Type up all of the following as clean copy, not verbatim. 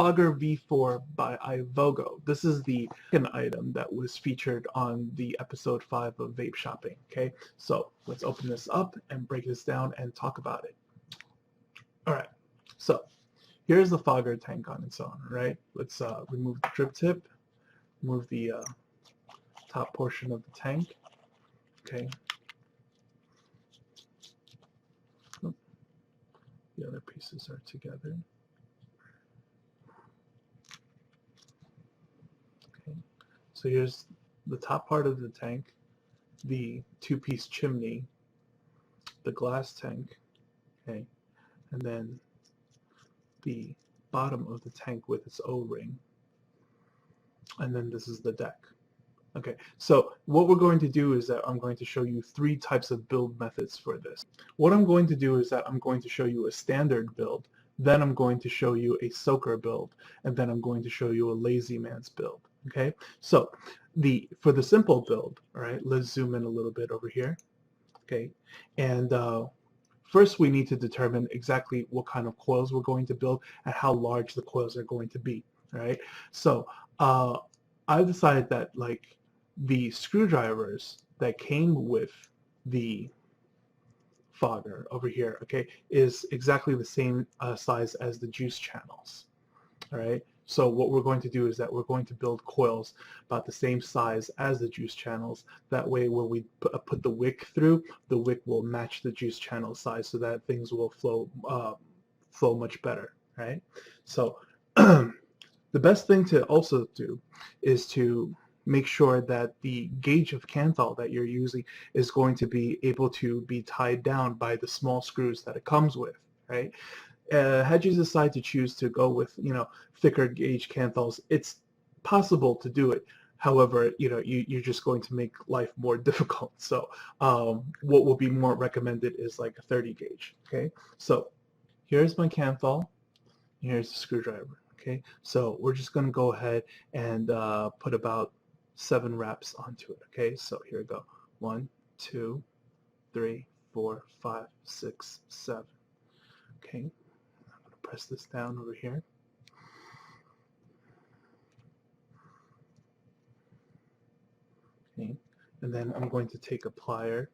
Fogger V4 by Ivogo. This is the second item that was featured on the episode 5 of Vape Shopping. Okay, so let's open this up and break this down and talk about it. All right, so here's the Fogger tank on its own. Right, let's remove the drip tip, remove the top portion of the tank. Okay. The other pieces are together. Okay. So here's the top part of the tank, the two-piece chimney, the glass tank, okay, and then the bottom of the tank with its O-ring, and then this is the deck. Okay, so what we're going to do is that I'm going to show you 3 types of build methods for this. What I'm going to do is that I'm going to show you a standard build, then I'm going to show you a soaker build, and then I'm going to show you a lazy man's build. Okay, so for the simple build, all right, let's zoom in a little bit over here. Okay, and first we need to determine exactly what kind of coils we're going to build and how large the coils are going to be. All right, so I decided that like the screwdrivers that came with the Fogger over here, okay, is exactly the same size as the juice channels. All right, so what we're going to do is that we're going to build coils about the same size as the juice channels. That way when we put the wick through, the wick will match the juice channel size so that things will flow much better, right? So the best thing to also do is to make sure that the gauge of Canthal that you're using is going to be able to be tied down by the small screws that it comes with, right? Had you decide to choose to go with, thicker gauge Canthals, it's possible to do it. However, you're just going to make life more difficult. So what will be more recommended is like a 30 gauge, okay? So here's my Canthal, here's the screwdriver, okay? So we're just going to go ahead and put about 7 wraps onto it, okay? So here we go. 1, 2, 3, 4, 5, 6, 7. Okay, I'm going to press this down over here. Okay, and then I'm going to take a plier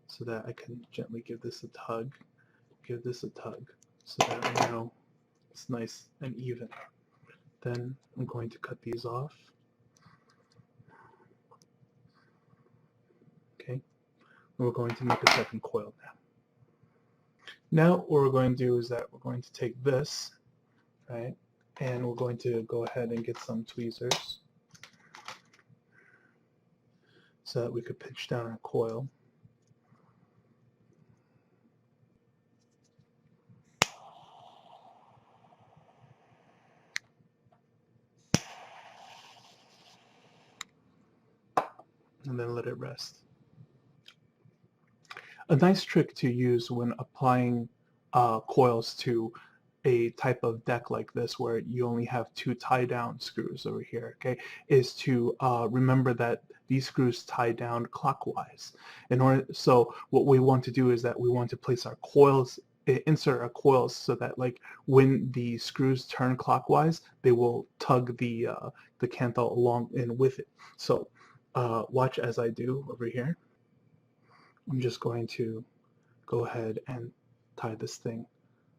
so that I can gently give this a tug. Give this a tug so that I know it's nice and even. Then I'm going to cut these off. Okay, we're going to make a second coil now. Now what we're going to do is that we're going to take this, right, and we're going to go ahead and get some tweezers so that we could pinch down our coil. And then let it rest. A nice trick to use when applying coils to a type of deck like this where you only have 2 tie-down screws over here, okay, is to remember that these screws tie down clockwise. So what we want to do is that we want to place our coils, insert our coils so that like when the screws turn clockwise, they will tug the Canthal along in with it. So watch as I do over here. I'm just going to go ahead and tie this thing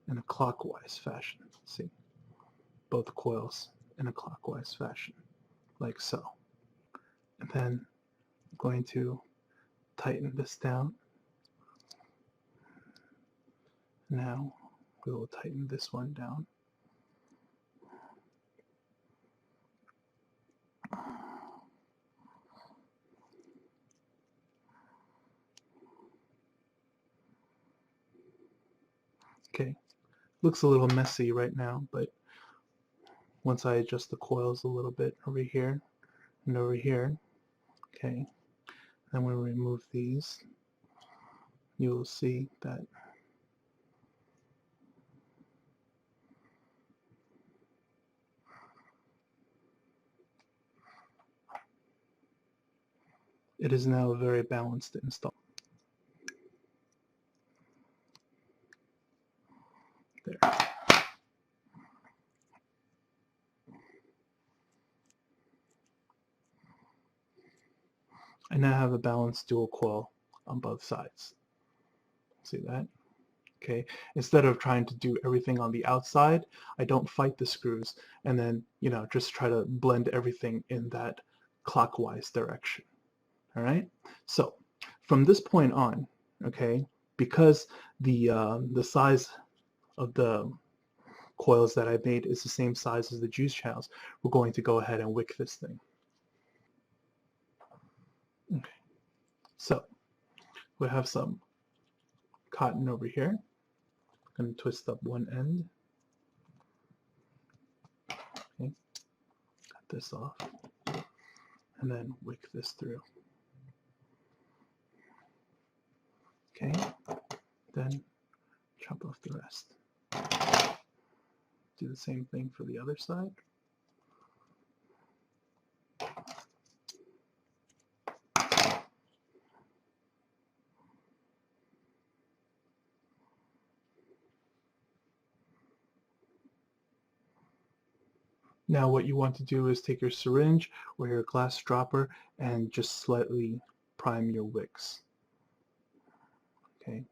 in a clockwise fashion. See, both coils in a clockwise fashion, like so. And then I'm going to tighten this down. Now we will tighten this one down. Okay, looks a little messy right now, but once I adjust the coils a little bit over here and over here, okay, then when we remove these, you will see that it is now a very balanced install. There. I now have a balanced dual coil on both sides. See that? Okay, instead of trying to do everything on the outside, I don't fight the screws and then, just try to blend everything in that clockwise direction. All right, so from this point on, okay, because the size of the coils that I made is the same size as the juice channels, we're going to go ahead and wick this thing. Okay, so we have some cotton over here. I'm going to twist up one end. Okay, cut this off, and then wick this through. Okay, then chop off the rest. Do the same thing for the other side. Now what you want to do is take your syringe or your glass dropper and just slightly prime your wicks. Okay.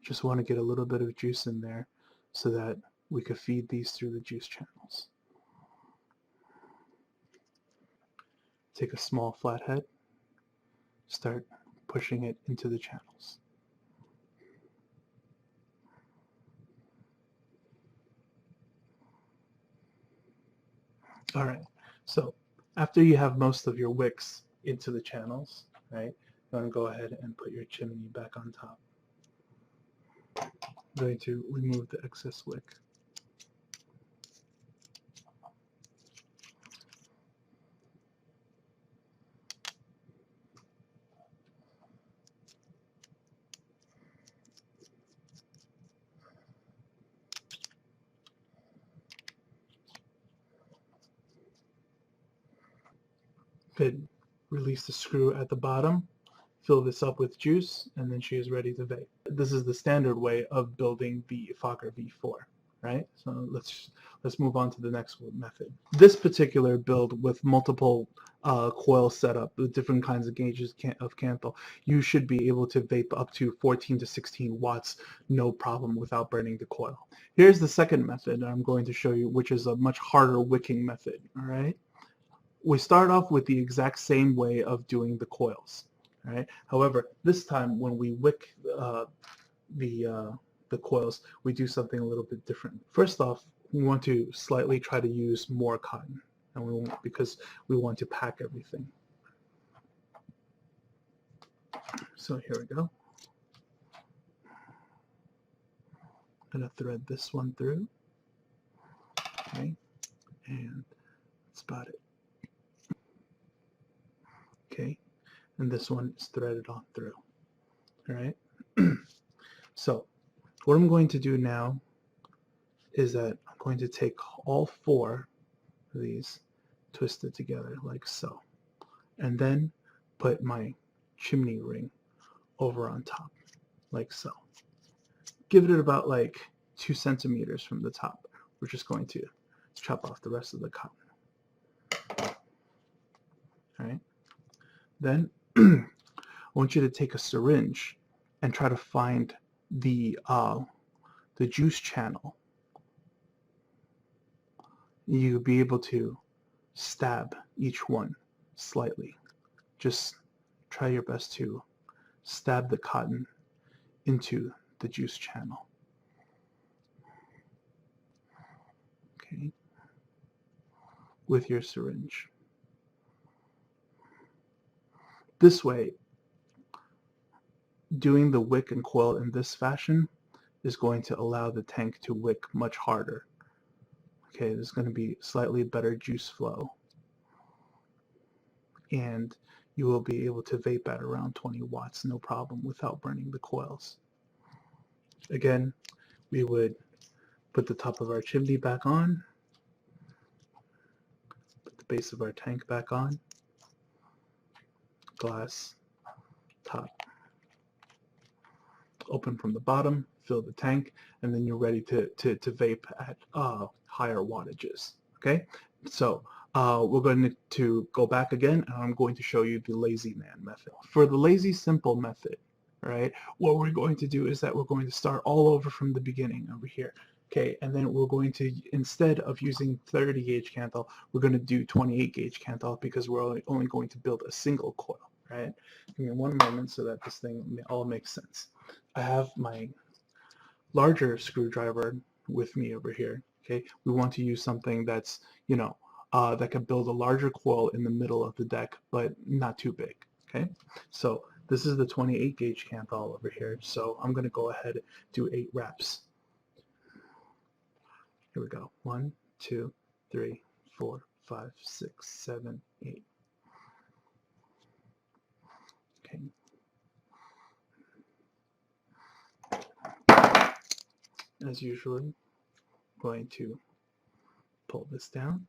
Just want to get a little bit of juice in there so that we could feed these through the juice channels. Take a small flathead, start pushing it into the channels. All right, so after you have most of your wicks into the channels, right, you want to go ahead and put your chimney back on top. I'm going to remove the excess wick. Good. Release the screw at the bottom, fill this up with juice, and then she is ready to vape. This is the standard way of building the Ivogo V4, right? So let's move on to the next method. This particular build with multiple coil setup with different kinds of gauges of Canthal, you should be able to vape up to 14 to 16 watts, no problem, without burning the coil. Here's the second method I'm going to show you, which is a much harder wicking method, all right? We start off with the exact same way of doing the coils. Right? However, this time when we wick the coils, we do something a little bit different. First off, we want to slightly try to use more cotton, and because we want to pack everything. So here we go. I'm going to thread this one through. Okay, and that's about it. Okay, and this one is threaded on through. All right. So what I'm going to do now is that I'm going to take all four of these, twist it together like so, and then put my chimney ring over on top like so. Give it about like 2 centimeters from the top. We're just going to chop off the rest of the cotton. All right. Then I want you to take a syringe and try to find the juice channel. You'll be able to stab each one slightly. Just try your best to stab the cotton into the juice channel. Okay, with your syringe. This way, doing the wick and coil in this fashion is going to allow the tank to wick much harder. Okay, there's going to be slightly better juice flow, and you will be able to vape at around 20 watts, no problem, without burning the coils. Again, we would put the top of our chimney back on, put the base of our tank back on, glass top, open from the bottom, fill the tank, and then you're ready to vape at higher wattages. Okay, so we're going to go back again, and I'm going to show you the lazy man method. For the lazy simple method, right, what we're going to do is that we're going to start all over from the beginning over here. Okay, and then we're going to, instead of using 30 gauge Canthal, we're going to do 28 gauge Canthal because we're only going to build a single coil, right? Give me one moment so that this thing all makes sense. I have my larger screwdriver with me over here. Okay, we want to use something that's, you know, that can build a larger coil in the middle of the deck, but not too big. Okay, so this is the 28 gauge Canthal over here. So I'm going to go ahead and do 8 wraps. Here we go. 1, 2, 3, 4, 5, 6, 7, 8. Okay. As usual, I'm going to pull this down,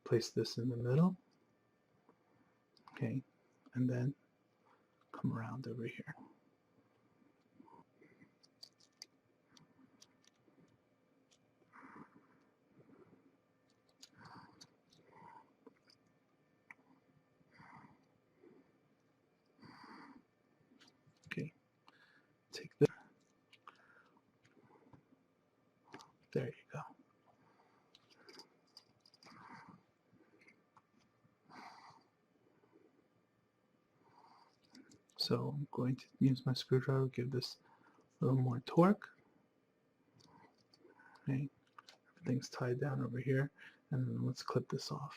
place this in the middle, okay, and then come around over here. Okay, take this. There you go. So I'm going to use my screwdriver, give this a little more torque. Okay, everything's tied down over here, and then let's clip this off.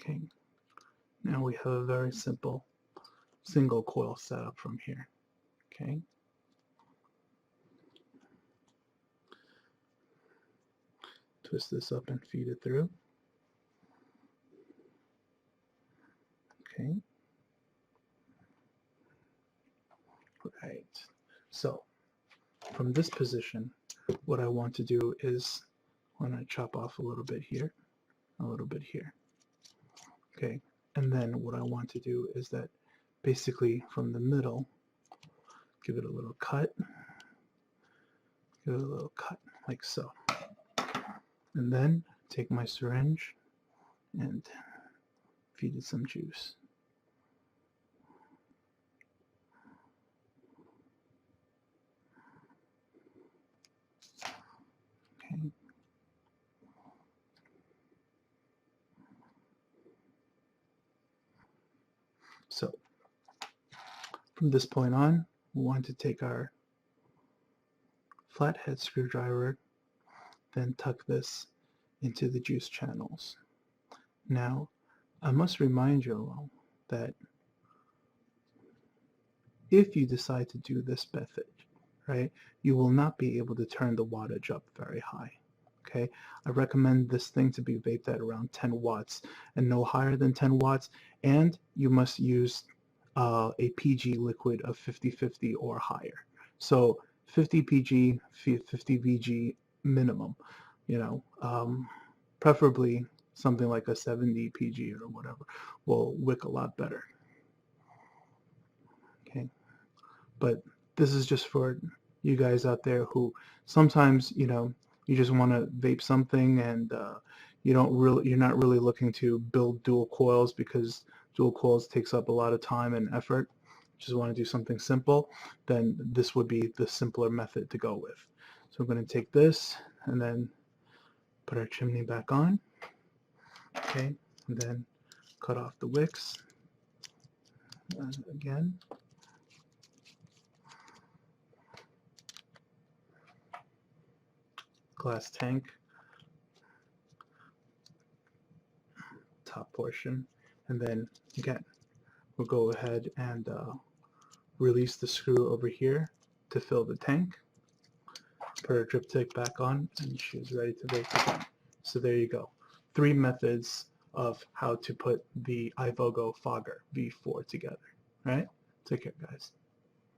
Okay, now we have a very simple single coil setup from here. Okay, twist this up and feed it through. Okay, right. So from this position, what I want to do is when I chop off a little bit here, a little bit here. Okay, and then what I want to do is that basically from the middle, give it a little cut, like so. And then take my syringe and feed it some juice. Okay. So from this point on, we want to take our flathead screwdriver, then tuck this into the juice channels. Now, I must remind you all that if you decide to do this method, right, you will not be able to turn the wattage up very high. Okay, I recommend this thing to be vaped at around 10 watts and no higher than 10 watts, and you must use a PG liquid of 50-50 or higher. So 50 PG, 50 VG minimum, you know, preferably something like a 70 PG or whatever will wick a lot better. Okay, but this is just for you guys out there who sometimes, you know, you just want to vape something and you're not really looking to build dual coils because dual coils takes up a lot of time and effort. Just want to do something simple, then this would be the simpler method to go with. So we're going to take this and then put our chimney back on. Okay, and then cut off the wicks. And again. Glass tank, top portion, and then again we'll go ahead and release the screw over here to fill the tank, put our drip tank back on, and she's ready to vape again. So there you go, 3 methods of how to put the Ivogo Fogger V4 together. All right, take care guys.